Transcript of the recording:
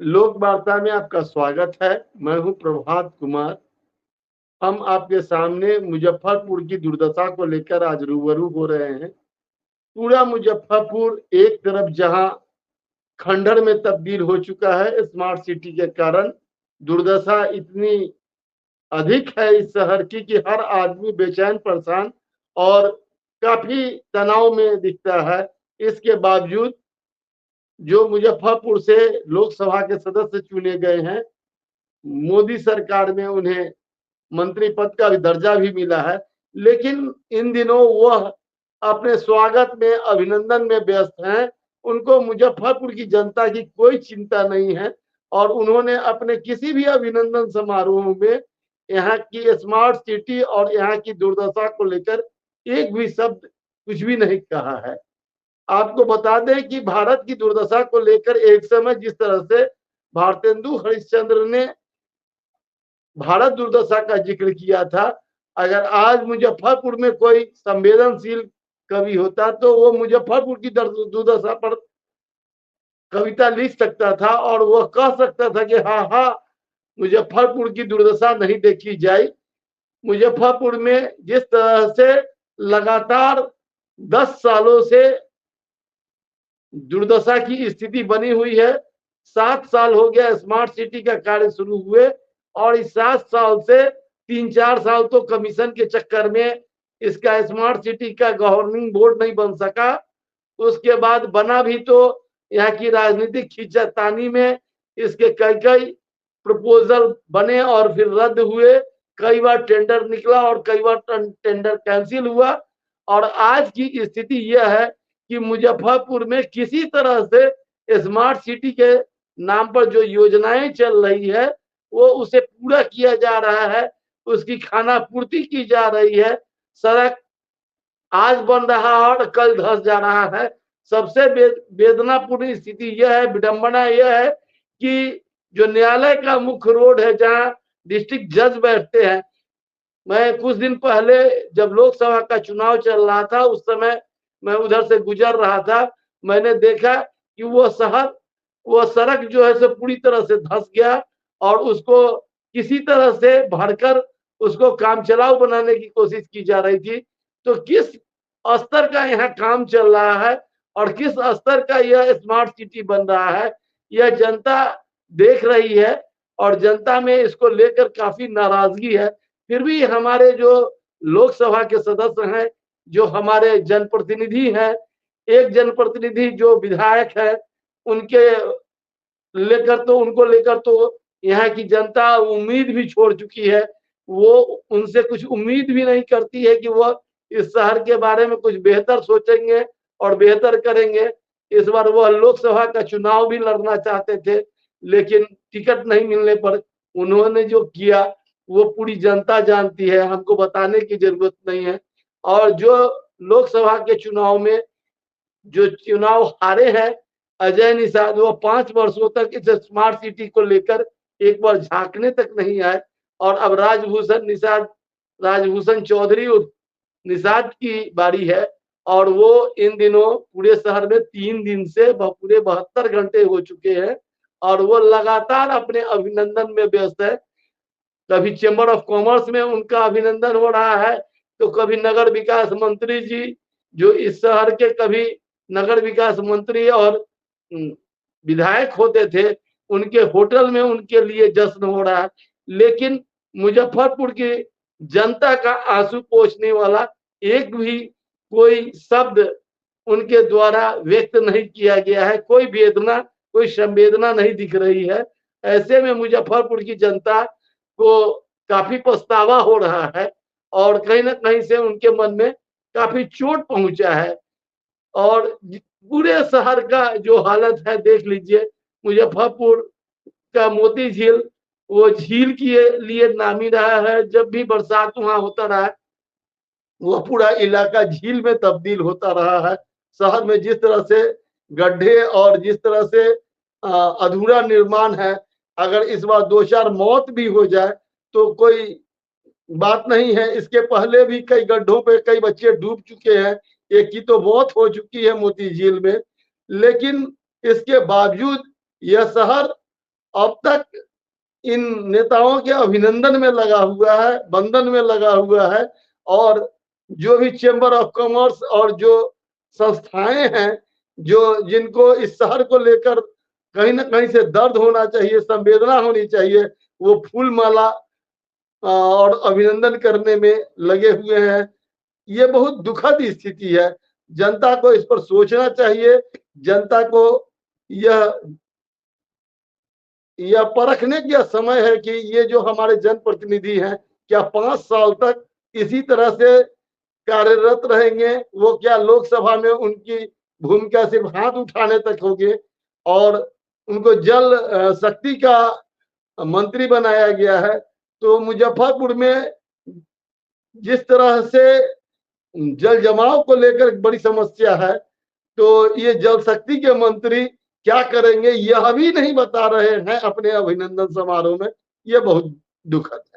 लोक वार्ता में आपका स्वागत है। मैं हूं प्रभात कुमार। हम आपके सामने मुजफ्फरपुर की दुर्दशा को लेकर आज रूबरू हो रहे हैं। पूरा मुजफ्फरपुर एक तरफ जहां खंडहर में तब्दील हो चुका है स्मार्ट सिटी के कारण, दुर्दशा इतनी अधिक है इस शहर की कि हर आदमी बेचैन, परेशान और काफी तनाव में दिखता है। इसके बावजूद जो मुजफ्फरपुर से लोकसभा के सदस्य चुने गए हैं, मोदी सरकार में उन्हें मंत्री पद का भी दर्जा भी मिला है, लेकिन इन दिनों वह अपने स्वागत में, अभिनंदन में व्यस्त हैं। उनको मुजफ्फरपुर की जनता की कोई चिंता नहीं है और उन्होंने अपने किसी भी अभिनंदन समारोह में यहाँ की स्मार्ट सिटी और यहाँ की दुर्दशा को लेकर एक भी शब्द कुछ भी नहीं कहा है। आपको बता दें कि भारत की दुर्दशा को लेकर एक समय जिस तरह से भारतेंदु हरिश्चंद्र ने भारत दुर्दशा का जिक्र किया था, अगर आज मुजफ्फरपुर में कोई संवेदनशील कवि होता तो वो मुजफ्फरपुर की दुर्दशा पर कविता लिख सकता था और वह कह सकता था कि हाँ हाँ, मुजफ्फरपुर की दुर्दशा नहीं देखी जाए। मुजफ्फरपुर में जिस तरह से लगातार 10 सालों से दुर्दशा की स्थिति बनी हुई है, 7 साल हो गया स्मार्ट सिटी का कार्य शुरू हुए और इस 7 साल से 3-4 साल तो कमीशन के चक्कर में इसका स्मार्ट सिटी का गवर्निंग बोर्ड नहीं बन सका। उसके बाद बना भी तो यहाँ की राजनीतिक खींचातानी में इसके कई कई प्रपोजल बने और फिर रद्द हुए। कई बार टेंडर निकला और कई बार टेंडर कैंसिल हुआ और आज की स्थिति यह है कि मुजफ्फरपुर में किसी तरह से स्मार्ट सिटी के नाम पर जो योजनाएं चल रही है वो उसे पूरा किया जा रहा है, उसकी खाना पूर्ति की जा रही है। सड़क आज बन रहा है और कल धस जा रहा है। सबसे वेदनापूर्ण स्थिति यह है, विडंबना यह है कि जो न्यायालय का मुख्य रोड है जहां डिस्ट्रिक्ट जज बैठते हैं, मैं कुछ दिन पहले जब लोकसभा का चुनाव चल रहा था उस समय मैं उधर से गुजर रहा था, मैंने देखा कि वो सड़क जो है सो पूरी तरह से धंस गया और उसको किसी तरह से भरकर उसको काम चलाऊ बनाने की कोशिश की जा रही थी। तो किस स्तर का यहाँ काम चल रहा है और किस स्तर का यह स्मार्ट सिटी बन रहा है, यह जनता देख रही है और जनता में इसको लेकर काफी नाराजगी है। फिर भी हमारे जो लोकसभा के सदस्य हैं, जो हमारे जनप्रतिनिधि हैं, एक जनप्रतिनिधि जो विधायक है, उनके उनको लेकर तो यहाँ की जनता उम्मीद भी छोड़ चुकी है। वो उनसे कुछ उम्मीद भी नहीं करती है कि वह इस शहर के बारे में कुछ बेहतर सोचेंगे और बेहतर करेंगे। इस बार वह लोकसभा का चुनाव भी लड़ना चाहते थे, लेकिन टिकट नहीं मिलने पर उन्होंने जो किया वो पूरी जनता जानती है, हमको बताने की जरूरत नहीं है। और जो लोकसभा के चुनाव में जो चुनाव हारे हैं अजय निषाद, वो 5 वर्षों तक इस स्मार्ट सिटी को लेकर एक बार झांकने तक नहीं आए और अब राजभूषण चौधरी निषाद की बारी है और वो इन दिनों पूरे शहर में 3 दिन से पूरे 72 घंटे हो चुके हैं और वो लगातार अपने अभिनंदन में व्यस्त है। कभी चेंबर ऑफ कॉमर्स में उनका अभिनंदन हो रहा है तो कभी नगर विकास मंत्री जी जो इस शहर के कभी नगर विकास मंत्री और विधायक होते थे, उनके होटल में उनके लिए जश्न हो रहा है। लेकिन मुजफ्फरपुर की जनता का आंसू पोंछने वाला एक भी कोई शब्द उनके द्वारा व्यक्त नहीं किया गया है। कोई वेदना, कोई संवेदना नहीं दिख रही है। ऐसे में मुजफ्फरपुर की जनता को काफी पछतावा हो रहा है और कहीं ना कहीं से उनके मन में काफी चोट पहुंचा है। और पूरे शहर का जो हालत है देख लीजिए, मुजफ्फरपुर का मोती झील वो झील के लिए नामी रहा है। जब भी बरसात वहां होता रहा है वो पूरा इलाका झील में तब्दील होता रहा है। शहर में जिस तरह से गड्ढे और जिस तरह से अधूरा निर्माण है, अगर इस बार 2-4 मौत भी हो जाए तो कोई बात नहीं है। इसके पहले भी कई गड्ढों पे कई बच्चे डूब चुके हैं, एक की तो मौत हो चुकी है मोती झील में। लेकिन इसके बावजूद यह शहर अब तक इन नेताओं के अभिनंदन में लगा हुआ है, बंधन में लगा हुआ है। और जो भी चेंबर ऑफ कॉमर्स और जो संस्थाएं हैं, जो जिनको इस शहर को लेकर कहीं ना कहीं से दर्द होना चाहिए, संवेदना होनी चाहिए, वो फूल माला और अभिनंदन करने में लगे हुए हैं। ये बहुत दुखद स्थिति है। जनता को इस पर सोचना चाहिए। जनता को यह परखने का समय है कि ये जो हमारे जनप्रतिनिधि हैं, क्या 5 साल तक इसी तरह से कार्यरत रहेंगे? वो क्या लोकसभा में उनकी भूमिका सिर्फ हाथ उठाने तक होगी? और उनको जल शक्ति का मंत्री बनाया गया है। तो मुजफ्फरपुर में जिस तरह से जल जमाव को लेकर बड़ी समस्या है, तो ये जल शक्ति के मंत्री क्या करेंगे यह भी नहीं बता रहे हैं अपने अभिनंदन समारोह में। ये बहुत दुखद है।